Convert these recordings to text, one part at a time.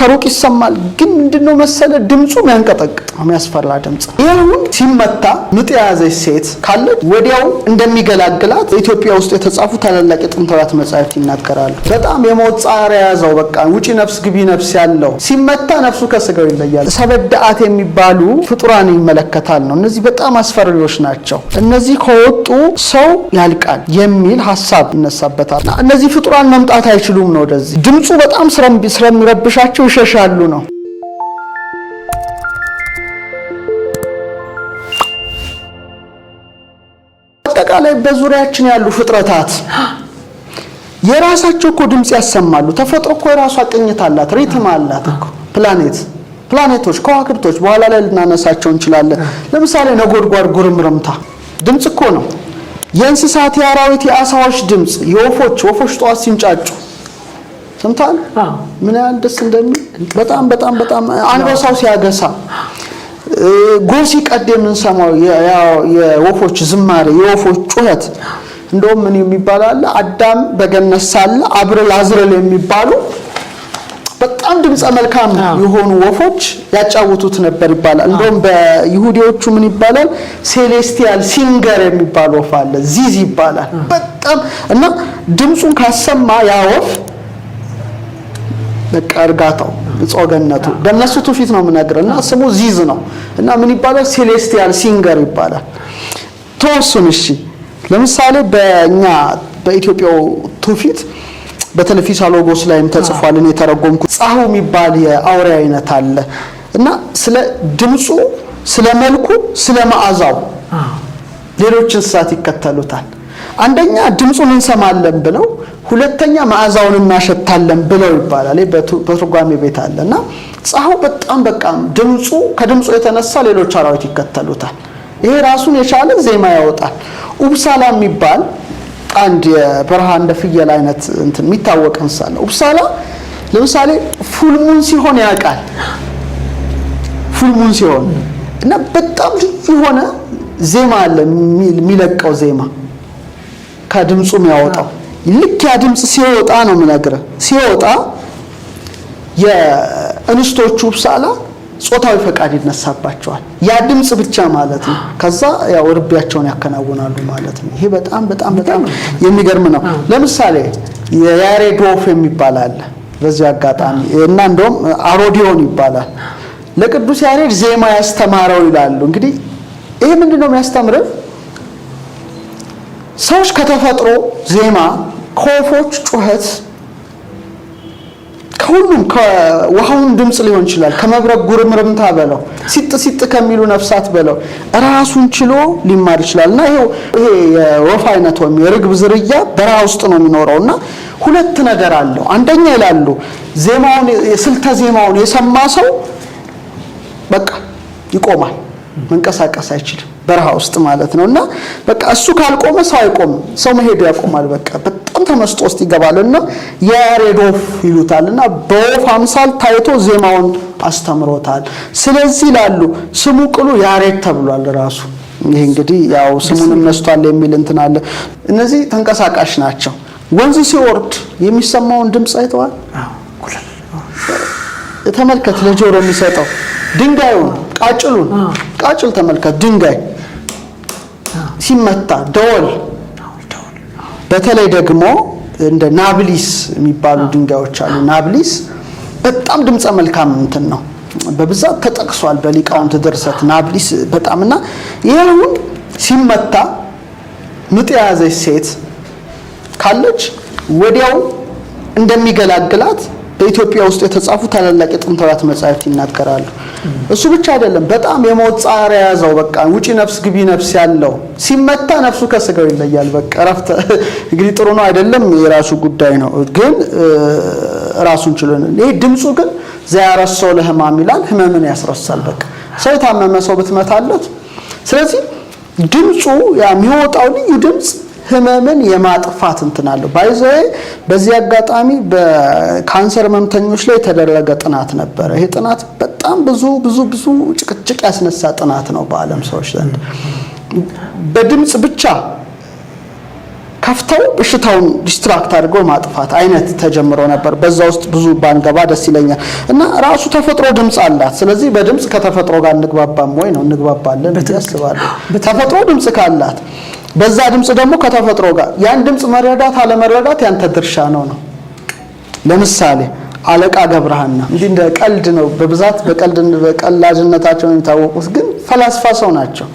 ከሩቅ ይሰማል ግን ምንድነው መሰለ ድምጹ የሚያንቀጠቅጥ የሚያስፈራ ድምጽ ይሁን ሲመታ ምጥ ያዘች ሴት ካለች ወዲያው እንደሚገላግላት ኢትዮጵያ ውስጥ የተጻፉ ታላላቅ የጥንታውያን መጻሕፍት ይናገራሉ በጣም የሞት ጻር ያዘው በቃ ውጪ ነፍስ ግቢ ነፍስ ያለው ሲመታ ነፍሱ ከስጋው ይለያል ሰበዳአት የሚባሉ ፍጡራን ይመለከታል ነው እነዚህ በጣም አስፈሪዎች ናቸው እነዚህ ከወጡ ሰው ያልቃል የሚል ሐሳብ ይነሳበታል እነዚህ ፍጡራን መምጣት አይችሉም ነው ወደዚህ ድምጹ በጣም ስለሚረብሻቸው ይሸሻሉ ነው አጠቃላይ በዙሪያችን ያሉ ፍጥረታት የራሳቸው ድምጽ ያሰማሉ ተፈጥሮ የራሷ ቅኝት አላት ሪትም አላት ፕላኔቶች ከዋክብቶች በኋላ ላይ ልናነሳቸው እንችላለን ለምሳሌ ነጎድጓድ ጉርምርምታ ድምጽ ነው የእንስሳት የአራዊት የአሳዎች ድምጽ ወፎች ጧት ሲንጫጩ ሰምታል ምን ያህል ደስ እንደሚል በጣም አንበሳው ሲያገሳ ጎሲ ቀደም እንሰማው የወፎች ዝማሬ የወፎች ጩኸት እንደውም ምን የሚባላል አዳም በገነት ሳለ አዝረል የሚባሉ በጣም ድምጽ መልካም የሆኑ ወፎች ያጫውቱት ነበር ይባላል እንደውም በይሁዲዎቹ ምን ይባላል ሴሌስቲያል ሲንገር የሚባል ወፍ አለ ዚዝ ይባላል በጣም እና ድምጹን ካሰማ ያ ወፍ በቃ እርጋታው ጾገነቱ በእነሱ ትውፊት ነው ምናገርና ስሙ ዚዝ ነው እና ምን ይባላል ሴሌስቲያል ሲንገር ይባላል ተወሱን እሺ ለምሳሌ በእኛ በኢትዮጵያው ትውፊት በተለፊሳሎጎስ ላይም ተጽፏል እኔ ተረጎምኩ ጻሁ የሚባል የአውሬ አይነት አለ እና ስለ ድምጹ ስለ መልኩ ስለ መዓዛው ሌሎች እንስሳት ይከተሉታል አንደኛ ድምጹን እንሰማለን ብለው ሁለተኛ መዓዛውን እናሸታለን ብለው ይባላል በትርጓሜ ቤት አለና ጻሁ በጣም ከድምጹ የተነሳ ሌሎች አራዊት ይከተሉታል ይሄ ራሱን የቻለ ዜማ ያወጣል ኡብሳላ የሚባል አንድ የበረሃ እንደ ፍየል አይነት እንትን የሚታወቅ እንስሳ ኡብሳላ ለምሳሌ ፉልሙን ሲሆን ያቃል ፉልሙን ሲሆን እና በጣም ልዩ የሆነ ዜማ አለ የሚለቀው ዜማ ከድምጹ የሚያወጣው ልክ ያ ድምጽ ሲወጣ ነው ምናገረው ሲወጣ የእንስቶቹ ኡብሳላ ጾታዊ ፈቃድ ይነሳባቸዋል ያ ድምጽ ብቻ ማለት ነው ከዛ ያው ርቢያቸውን ያከናውናሉ ማለት ነው ይሄ በጣም የሚገርም ነው ለምሳሌ የያሬድ ወፍ የሚባል አለ በዚህ አጋጣሚ እና እንደውም አሮዲዮን ይባላል ለቅዱስ ያሬድ ዜማ ያስተማረው ይላሉ እንግዲህ ይሄ ምንድነው የሚያስተምረው ሰዎች ከተፈጥሮ ዜማ ከወፎች ጩኸት ከሁሉም ከውሃውን ድምጽ ሊሆን ይችላል ከመብረቅ ጉርምርምታ በለው ሲጥ ከሚሉ ነፍሳት በለው ራሱን ችሎ ሊማር ይችላልና ይሄ የወፍ አይነት ወይም የርግብ ዝርያ በረሃ ውስጥ ነው የሚኖረውና ሁለት ነገር አለው አንደኛ ይላሉ ዜማውን የስልተ ዜማውን የሰማ ሰው በቃ ይቆማል መንቀሳቀስ አይችልም በረሃ ውስጥ ማለት ነውና በቃ እሱ ካልቆመ ሰው አይቆም ሰው መሄድ ያቆማል በቃ በጣም ተመስጦ ውስጥ ይገባልና ያሬድ ወፍ ይሉታልና በወፍ አምሳል ታይቶ ዜማውን አስተምሮታል ስለዚህ ይላሉ ስሙ ቅሉ ያሬድ ተብሏል ራሱ ይሄ እንግዲህ ያው ስሙንም ነስቷል የሚል እንትን አለ እነዚህ ተንቀሳቃሽ ናቸው ወንዝ ሲወርድ የሚሰማውን ድምጽ አይተዋል ተመልከት ለጆሮ የሚሰጠው ድንጋዩን ቃጭል ተመልከት ድንጋይ ሲመታ ደወል በተለይ ደግሞ እንደ ናብሊስ የሚባሉ ድንጋዮች አሉ ናብሊስ በጣም ድምጽ መልካም እንትን ነው በብዛት ተጠቅሷል በሊቃውንት ድርሰት ናብሊስ በጣምና ይሄውን ሲመታ ምጥ ያዘች ሴት ካለች ወዲያው እንደሚገላግላት በኢትዮጵያ ውስጥ የተጻፉ ታላላቅ የጥንታውያን መጻሕፍት ይናገራሉ እሱ ብቻ አይደለም በጣም የሞት ጻር ያዘው በቃ ውጪ ነፍስ ግቢ ነፍስ ያለው ሲመታ ነፍሱ ከስጋው ይለያል በቃ ረፍተ እንግዲህ ጥሩ ነው አይደለም የራሱ ጉዳይ ነው ግን ራሱን ችሎን ይሄ ድምጹ ግን ዘያረሰው ለህማም ይላል ህመምን ያስረሳል በቃ ሰው የታመመ ሰው ብትመታለት ስለዚህ ድምጹ የሚወጣው ልዩ ድምጽ ህመምን የማጥፋት እንትናለው ባይዘይ በዚህ አጋጣሚ በካንሰር ህመምተኞች ላይ ተደረገ ጥናት ነበር ይሄ ጥናት በጣም ብዙ ጭቅጭቅ ያስነሳ ጥናት ነው በአለም ሰዎች ዘንድ በድምጽ ብቻ ከፍተው በሽታውን ዲስትራክት አድርገው ማጥፋት አይነት ተጀምሮ ነበር። በዛ ውስጥ ብዙ ባንገባ ደስ ይለኛል። እና ራሱ ተፈጥሮ ድምጽ አላት። ስለዚህ በድምጽ ከተፈጥሮ ጋር እንግባባም ወይ ነው እንግባባለን ያስባሉ። ተፈጥሮ ድምጽ ካላት በዛ ድምጽ ደግሞ ከተፈጥሮ ጋር ያን ድምጽ መረዳት አለመረዳት ያንተ ድርሻ ነው። ለምሳሌ አለቃ ገብረሃና እንዲህ እንደ ቀልድ ነው በብዛት በቀላጅነታቸው የሚታወቁት፣ ግን ፈላስፋ ሰው ናቸው።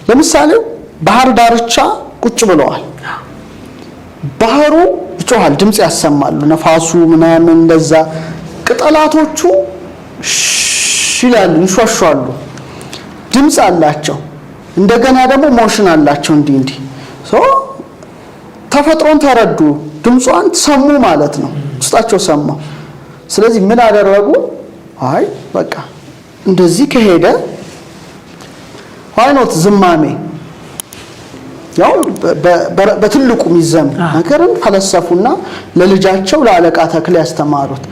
ለምሳሌ ባህር ዳርቻ ቁጭ ብለዋል። ባህሩ ይጮሃል፣ ድምጽ ያሰማሉ፣ ነፋሱ ምናምን እንደዛ፣ ቅጠላቶቹ ይላሉ፣ ይንሿሿሉ፣ ድምጽ አላቸው። እንደገና ደግሞ ሞሽን አላቸው እንዲህ ተፈጥሮን ተረዱ፣ ድምጿን ሰሙ ማለት ነው። ውስጣቸው ሰማው። ስለዚህ ምን አደረጉ? አይ በቃ እንደዚህ ከሄደ ዋይኖት ዝማሜ ያው በትልቁ ሚዘም ነገርን ፈለሰፉና ለልጃቸው ለአለቃ ተክሌ ያስተማሩት።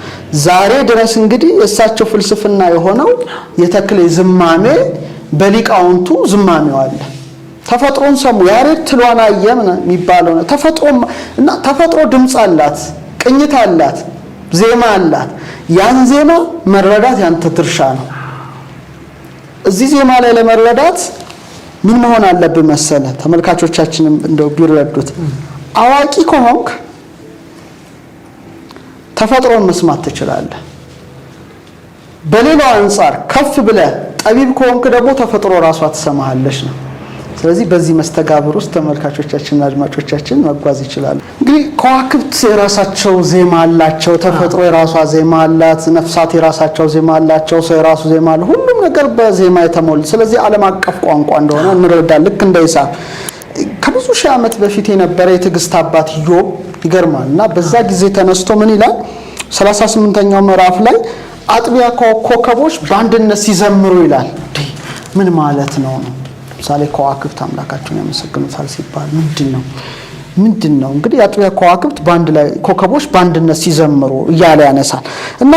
ዛሬ ድረስ እንግዲህ የእሳቸው ፍልስፍና የሆነው የተክሌ ዝማሜ በሊቃውንቱ ዝማሜው አለ። ተፈጥሮን ሰሙ። ያሬድ ትሏን አየም የሚባለው ነው። ተፈጥሮ ድምጽ አላት፣ ቅኝት አላት፣ ዜማ አላት። ያን ዜማ መረዳት ያንተ ድርሻ ነው። እዚህ ዜማ ላይ ለመረዳት ምን መሆን አለብን መሰለ? ተመልካቾቻችንም እንደው ቢረዱት፣ አዋቂ ከሆንክ ተፈጥሮን መስማት ትችላለህ። በሌላው አንፃር ከፍ ብለህ ጠቢብ ከሆንክ ደግሞ ተፈጥሮ ራሷ ትሰማሃለች ነው። ስለዚህ በዚህ መስተጋብር ውስጥ ተመልካቾቻችንና አድማጮቻችን መጓዝ ይችላሉ። እንግዲህ ከዋክብት የራሳቸው ዜማ አላቸው፣ ተፈጥሮ የራሷ ዜማ አላት፣ ነፍሳት የራሳቸው ዜማ አላቸው፣ ሰው የራሱ ዜማ አለ። ሁሉም ነገር በዜማ የተሞላ ስለዚህ ዓለም አቀፍ ቋንቋ እንደሆነ እንረዳለን። ልክ እንደ ሂሳብ ከብዙ ሺህ ዓመት በፊት የነበረ የትዕግስት አባት ኢዮብ ይገርማል። እና በዛ ጊዜ ተነስቶ ምን ይላል? 38ኛው ምዕራፍ ላይ አጥቢያ ኮከቦች በአንድነት ሲዘምሩ ይላል። ምን ማለት ነው? ምሳሌ ከዋክብት አምላካቸውን ያመሰግኑታል ሲባል ምንድነው? እንግዲህ አጥቢያ ከዋክብት በአንድ ላይ ኮከቦች በአንድነት ሲዘምሩ እያለ ያነሳል። እና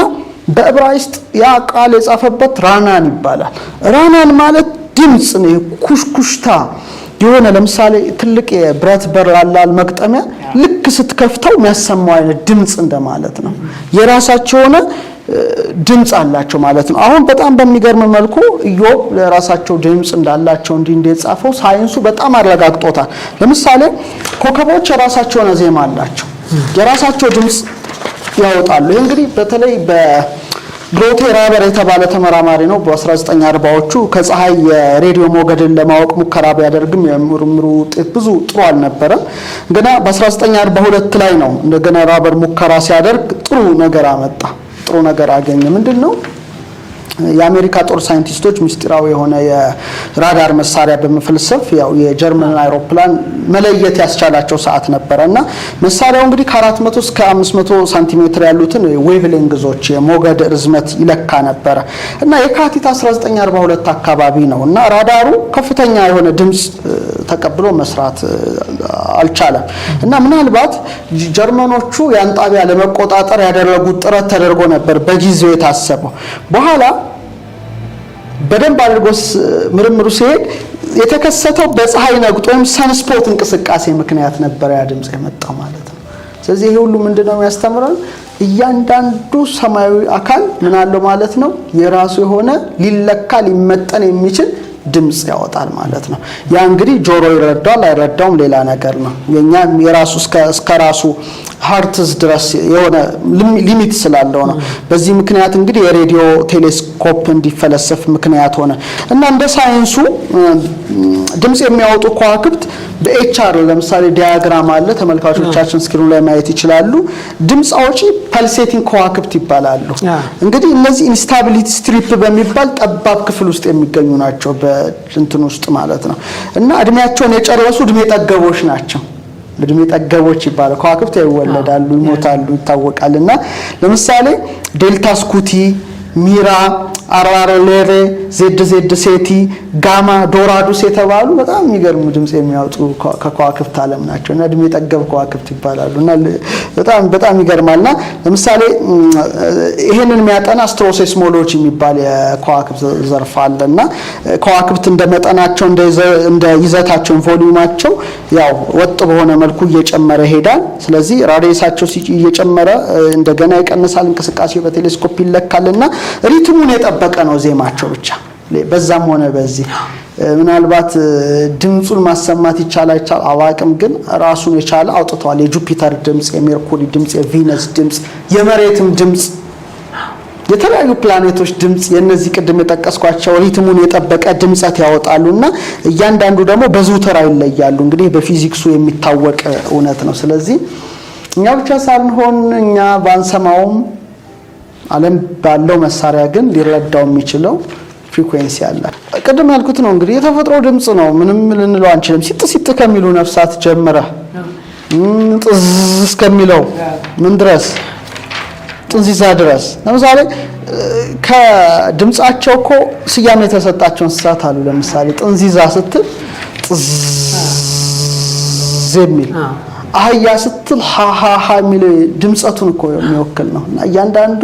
በዕብራይስጥ ያ ቃል የጻፈበት ራናን ይባላል። ራናን ማለት ድምጽ ነው፣ ኩሽኩሽታ የሆነ ለምሳሌ ትልቅ የብረት በር አላል መቅጠሚያ ልክ ስትከፍተው የሚያሰማው አይነት ድምጽ እንደማለት ነው። የራሳቸው ሆነ ድምጽ አላቸው ማለት ነው። አሁን በጣም በሚገርም መልኩ ኢዮብ ለራሳቸው ድምጽ እንዳላቸው እንደጻፈው ሳይንሱ በጣም አረጋግጦታል። ለምሳሌ ኮከቦች የራሳቸው ሆነ ዜማ አላቸው፣ የራሳቸው ድምጽ ያወጣሉ። ይሄ እንግዲህ በተለይ በግሮቴ ራበር የተባለ ተመራማሪ ነው በ1940ዎቹ ከፀሐይ የሬዲዮ ሞገድን ለማወቅ ሙከራ ቢያደርግም የምርምሩ ውጤት ብዙ ጥሩ አልነበረም። ገና በ1942 ላይ ነው እንደገና ራበር ሙከራ ሲያደርግ ጥሩ ነገር አመጣ፣ ጥሩ ነገር አገኘ። ምንድነው? የአሜሪካ ጦር ሳይንቲስቶች ምስጢራዊ የሆነ የራዳር መሳሪያ በመፈልሰፍ ያው የጀርመን አይሮፕላን መለየት ያስቻላቸው ሰዓት ነበርና መሳሪያው እንግዲህ ከ400 እስከ 500 ሳንቲሜትር ያሉትን ዌቭሌንግዞች የሞገድ ርዝመት ይለካ ነበር እና የካቲት 1942 አካባቢ ነውና ራዳሩ ከፍተኛ የሆነ ድምጽ ተቀብሎ መስራት አልቻለም እና ምናልባት ጀርመኖቹ ያን ጣቢያ ለመቆጣጠር ያደረጉት ጥረት ተደርጎ ነበር በጊዜው የታሰበው። በኋላ በደንብ አድርጎስ ምርምሩ ሲሄድ የተከሰተው በፀሐይ ነግጦ ወይም ሰንስፖት እንቅስቃሴ ምክንያት ነበር ያ ድምጽ የመጣው ማለት ነው። ስለዚህ ይሄ ሁሉ ምንድነው ያስተምራል? እያንዳንዱ ሰማያዊ አካል ምን አለው ማለት ነው? የራሱ የሆነ ሊለካ ሊመጠን የሚችል ድምጽ ያወጣል ማለት ነው። ያ እንግዲህ ጆሮ ይረዳል አይረዳውም ሌላ ነገር ነው። የኛም የራሱ እስከ ራሱ ሃርትስ ድረስ የሆነ ሊሚት ስላለው ነው። በዚህ ምክንያት እንግዲህ የሬዲዮ ቴሌስኮፕ እንዲፈለሰፍ ምክንያት ሆነ እና እንደ ሳይንሱ ድምጽ የሚያወጡ ከዋክብት በኤችአር ለምሳሌ ዲያግራም አለ፣ ተመልካቾቻችን ስክሪኑ ላይ ማየት ይችላሉ። ድምጽ አውጪ ፐልሴቲንግ ከዋክብት ይባላሉ። እንግዲህ እነዚህ ኢንስታቢሊቲ ስትሪፕ በሚባል ጠባብ ክፍል ውስጥ የሚገኙ ናቸው በእንትን ውስጥ ማለት ነው እና እድሜያቸውን የጨረሱ እድሜ ጠገቦች ናቸው። እድሜ ጠገቦች ይባላሉ። ከዋክብት ይወለዳሉ፣ ይሞታሉ፣ ይታወቃልና ለምሳሌ ዴልታ ስኩቲ፣ ሚራ፣ አራራሌሬ፣ ዜድ ሴቲ፣ ጋማ፣ ዶራዱስ የተባሉ በጣም የሚገርሙ ድምጽ የሚያወጡ ከከዋክብት ዓለም ናቸው እና እድሜ ጠገብ ከዋክብት ይባላሉ እና በጣም ይገርማልና ለምሳሌ ይሄንን የሚያጠና አስትሮሴስሞሎጂ የሚባል የከዋክብት ዘርፍ አለና ከዋክብት እንደመጠናቸው እንደ ይዘታቸው ቮሊዩማቸው ያው ወጥ በሆነ መልኩ እየጨመረ ይሄዳል። ስለዚህ ራዲየሳቸው እየጨመረ እንደገና ይቀንሳል። እንቅስቃሴው በቴሌስኮፕ ይለካልና ሪትሙን የጠበቀ ነው ዜማቸው ብቻ። በዛም ሆነ በዚህ ምናልባት ድምጹን ማሰማት ይቻላል አላቅም፣ ግን ራሱን የቻለ አውጥቷል። የጁፒተር ድምጽ፣ የሜርኩሪ ድምጽ፣ የቪነስ ድምጽ፣ የመሬትም ድምጽ፣ የተለያዩ ፕላኔቶች ድምጽ የነዚህ ቅድም የጠቀስኳቸው ሪትሙን የጠበቀ ድምጸት ያወጣሉና እያንዳንዱ ደግሞ በዙተራ ይለያሉ። እንግዲህ በፊዚክሱ የሚታወቅ እውነት ነው። ስለዚህ እኛ ብቻ ሳንሆን እኛ ባንሰማውም ዓለም ባለው መሳሪያ ግን ሊረዳው የሚችለው ፍሪኩዌንሲ አለ። ቅድም ያልኩት ነው እንግዲህ የተፈጥሮ ድምጽ ነው። ምንም ልንለው አንችልም። ሲጥ ከሚሉ ነፍሳት ጀምረ ጥዝ እስከሚለው ምን ድረስ ጥንዚዛ ድረስ ለምሳሌ ከድምጻቸው እኮ ስያሜ የተሰጣቸው እንስሳት አሉ። ለምሳሌ ጥንዚዛ ስትል ጥዝ የሚል አህያ ስትል ሃሃሃ የሚል ድምጸቱን እኮ የሚወክል ነው እና እያንዳንዱ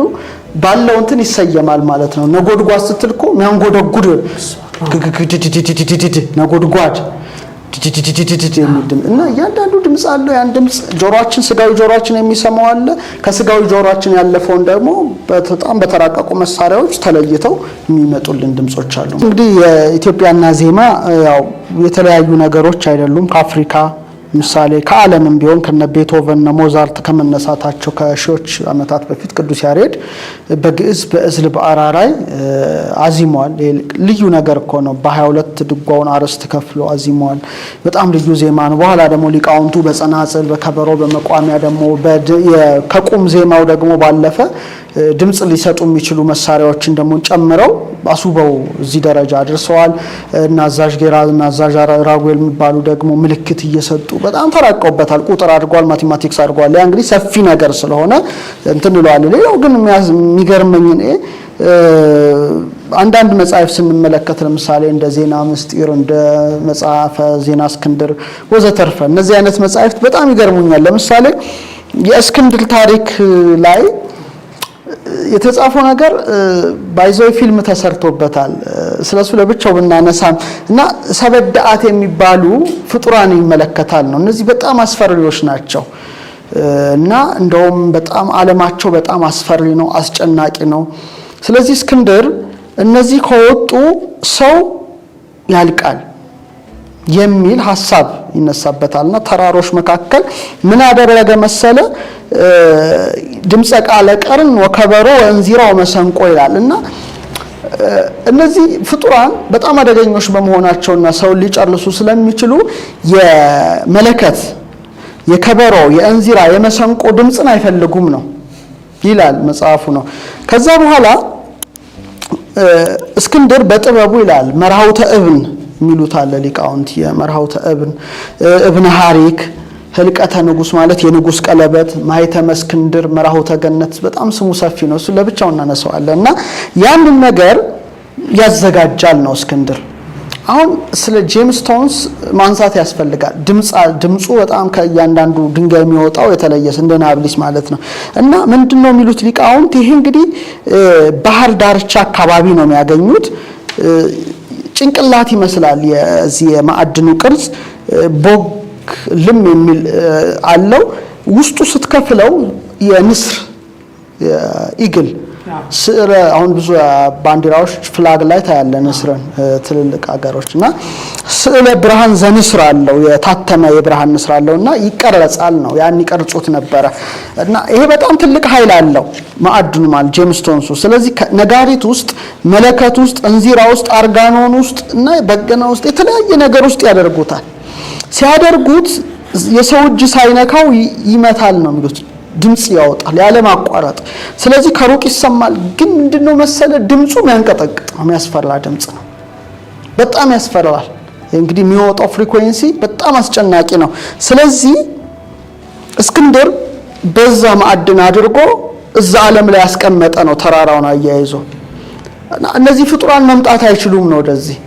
ባለው እንትን ይሰየማል ማለት ነው። ነጎድጓድ ስትል እኮ የሚያንጎደጉድ ነጎድጓድ የሚል ድምጽ እና እያንዳንዱ ድምጽ አለው። ያን ድምጽ ጆሮአችን ስጋዊ ጆሮአችን የሚሰማው አለ። ከስጋዊ ጆሮአችን ያለፈውን ደግሞ በጣም በተራቀቁ መሳሪያዎች ተለይተው የሚመጡልን ድምጾች አሉ። እንግዲህ የኢትዮጵያና ዜማ ያው የተለያዩ ነገሮች አይደሉም። ከአፍሪካ ምሳሌ ከዓለምም ቢሆን ከነ ቤቶቨን እና ሞዛርት ከመነሳታቸው ከሺዎች ዓመታት በፊት ቅዱስ ያሬድ በግዕዝ በእዝል በአራራይ አዚሟል። ልዩ ነገር እኮ ነው። በ22 ድጓውን አርዕስት ከፍሎ አዚሟል። በጣም ልዩ ዜማ ነው። በኋላ ደግሞ ሊቃውንቱ በጸናጽል በከበሮ በመቋሚያ ደግሞ ከቁም ዜማው ደግሞ ባለፈ ድምጽ ሊሰጡ የሚችሉ መሳሪያዎችን ደግሞ ጨምረው አሱበው እዚህ ደረጃ አድርሰዋል። እና አዛዥ ጌራ እና አዛዥ ራጉኤል የሚባሉ ደግሞ ምልክት እየሰጡ በጣም ተራቀውበታል። ቁጥር አድርጓል፣ ማቴማቲክስ አድርጓል። ያ እንግዲህ ሰፊ ነገር ስለሆነ እንትን ይሏል። ሌላው ግን የሚገርመኝ አንዳንድ መጽሐፍ ስንመለከት ለምሳሌ እንደ ዜና ምስጢር፣ እንደ መጽሐፈ ዜና እስክንድር ወዘተርፈ እነዚህ አይነት መጽሐፍት በጣም ይገርሙኛል። ለምሳሌ የእስክንድር ታሪክ ላይ የተጻፈው ነገር ባይዘው ፊልም ተሰርቶበታል። ስለሱ ለብቻው ብናነሳም እና ሰበዳአት የሚባሉ ፍጡራን ይመለከታል ነው። እነዚህ በጣም አስፈሪዎች ናቸው እና እንደውም በጣም ዓለማቸው በጣም አስፈሪ ነው፣ አስጨናቂ ነው። ስለዚህ እስክንድር እነዚህ ከወጡ ሰው ያልቃል የሚል ሐሳብ ይነሳበታልና ተራሮች መካከል ምን አደረገ መሰለ ድምጸ ቃለ ቀርን ወከበሮ ወንዚራው መሰንቆ ይላልና እነዚህ ፍጡራን በጣም አደገኞች በመሆናቸውና ሰው ሊጨርሱ ስለሚችሉ የመለከት የከበሮ የእንዚራ የመሰንቆ ድምጽን አይፈልጉም ነው ይላል መጽሐፉ ነው። ከዛ በኋላ እስክንድር በጥበቡ ይላል መርሃውተ እብን ሚሉት አለ ሊቃውንት የመርሃውተ እብን ሐሪክ ህልቀተ ንጉስ ማለት የንጉስ ቀለበት ማይተመ እስክንድር መርሃውተ ገነት በጣም ስሙ ሰፊ ነው። እሱ ለብቻው እናነሳዋለንና ያንን ነገር ያዘጋጃል ነው እስክንድር። አሁን ስለ ጄምስቶንስ ማንሳት ያስፈልጋል። ድምጹ በጣም ከእያንዳንዱ ድንጋይ የሚወጣው የተለየ እንደ ናብሊስ ማለት ነው። እና ምንድነው የሚሉት ሊቃውንት ይሄ እንግዲህ ባህር ዳርቻ አካባቢ ነው የሚያገኙት። ጭንቅላት ይመስላል የዚህ የማዕድኑ ቅርጽ ቦግ ልም የሚል አለው። ውስጡ ስትከፍለው የንስር ኢግል ስዕረ አሁን ብዙ ባንዲራዎች ፍላግ ላይ ታያለ ንስርን ትልልቅ ሀገሮችና ስዕለ ብርሃን ዘንስር አለው የታተመ የብርሃን ንስር አለውና ይቀርጻል ነው ያን ይቀርጹት ነበር እና ይሄ በጣም ትልቅ ኃይል አለው ማዕድኑ ማለት ጄምስቶንሱ። ስለዚህ ነጋሪት ውስጥ መለከት ውስጥ እንዚራ ውስጥ አርጋኖን ውስጥ እና በገና ውስጥ የተለያየ ነገር ውስጥ ያደርጉታል። ሲያደርጉት የሰው እጅ ሳይነካው ይመታል ነው የሚሉት። ድምጽ ያወጣል ያለ ማቋረጥ። ስለዚህ ከሩቅ ይሰማል። ግን ምንድነው መሰለ ድምጹ የሚያንቀጠቅጥ ነው፣ የሚያስፈራ ድምጽ ነው። በጣም ያስፈራል። እንግዲህ የሚወጣው ፍሪኩዌንሲ በጣም አስጨናቂ ነው። ስለዚህ እስክንድር በዛ ማዕድን አድርጎ እዛ ዓለም ላይ ያስቀመጠ ነው ተራራውን አያይዞ እነዚህ ፍጡራን መምጣት አይችሉም ነው ወደዚህ።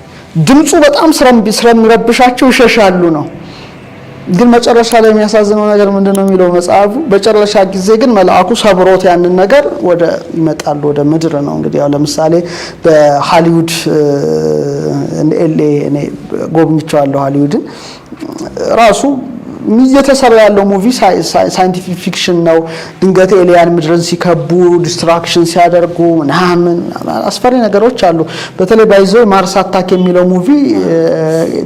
ድምፁ በጣም ስለሚረብሻቸው ይሸሻሉ ነው። ግን መጨረሻ ላይ የሚያሳዝነው ነገር ምንድነው የሚለው መጽሐፉ? በጨረሻ ጊዜ ግን መልአኩ ሰብሮት ያንን ነገር ይመጣሉ ወደ ምድር ነው። እንግዲህ ያው ለምሳሌ በሃሊውድ ኤልኤ እኔ ጎብኝቼዋለሁ ሃሊውድን ራሱ እየተሰራ ያለው ሙቪ ሳይንቲፊክ ፊክሽን ነው። ድንገት ኤሊያን ምድርን ሲከቡ ዲስትራክሽን ሲያደርጉ ምናምን አስፈሪ ነገሮች አሉ። በተለይ ባይዞ ማርስ አታክ የሚለው ሙቪ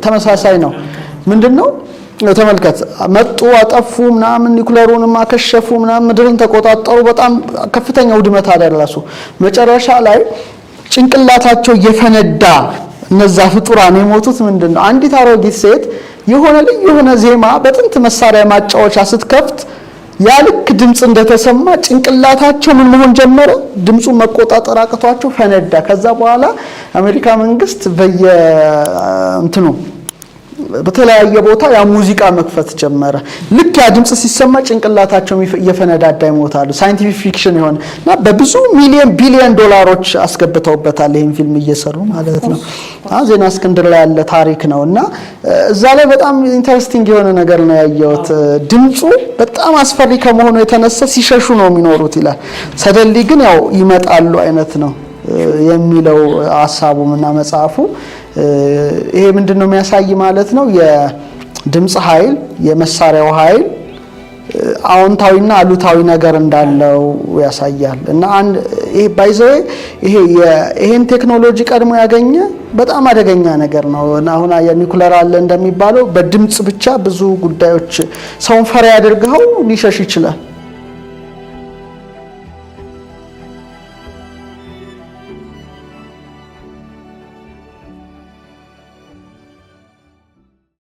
ተመሳሳይ ነው። ምንድነው ተመልከት፣ መጡ አጠፉ ምናምን ኒኩለሩንም አከሸፉ ምናምን ምድርን ተቆጣጠሩ፣ በጣም ከፍተኛ ውድመት አደረሱ። መጨረሻ ላይ ጭንቅላታቸው እየፈነዳ እነዛ ፍጡራን የሞቱት ምንድነው? አንዲት አሮጊት ሴት የሆነ ዜማ በጥንት መሳሪያ ማጫወቻ ስትከፍት ያልክ ድምጽ እንደተሰማ ጭንቅላታቸው ምን መሆን ጀመረ? ድምጹን መቆጣጠር አቅቷቸው ፈነዳ። ከዛ በኋላ አሜሪካ መንግስት በተለያየ ቦታ ያ ሙዚቃ መክፈት ጀመረ። ልክ ያ ድምጽ ሲሰማ ጭንቅላታቸው እየፈነዳዳ ይሞታሉ። ሳይንቲፊክ ፊክሽን እና በብዙ ቢሊዮን ዶላሮች አስገብተውበታል ይሄን ፊልም እየሰሩ ማለት ነው። ዜና እስክንድር ላይ ያለ ታሪክ ነውና እዛ ላይ በጣም ኢንተረስቲንግ የሆነ ነገር ነው ያየሁት። ድምጹ በጣም አስፈሪ ከመሆኑ የተነሳ ሲሸሹ ነው የሚኖሩት ይላል። ሰደሊ ግን ያው ይመጣሉ አይነት ነው የሚለው ሐሳቡና መጽሐፉ። ይሄ ምንድነው የሚያሳይ ማለት ነው? የድምጽ ኃይል የመሳሪያው ኃይል አዎንታዊና አሉታዊ ነገር እንዳለው ያሳያል። እና ይሄ ባይዘው ይሄን ቴክኖሎጂ ቀድሞ ያገኘ በጣም አደገኛ ነገር ነው። እና አሁን የኒኩለር አለ እንደሚባለው በድምጽ ብቻ ብዙ ጉዳዮች ሰውን ፈሪ ያደርገው ሊሸሽ ይችላል።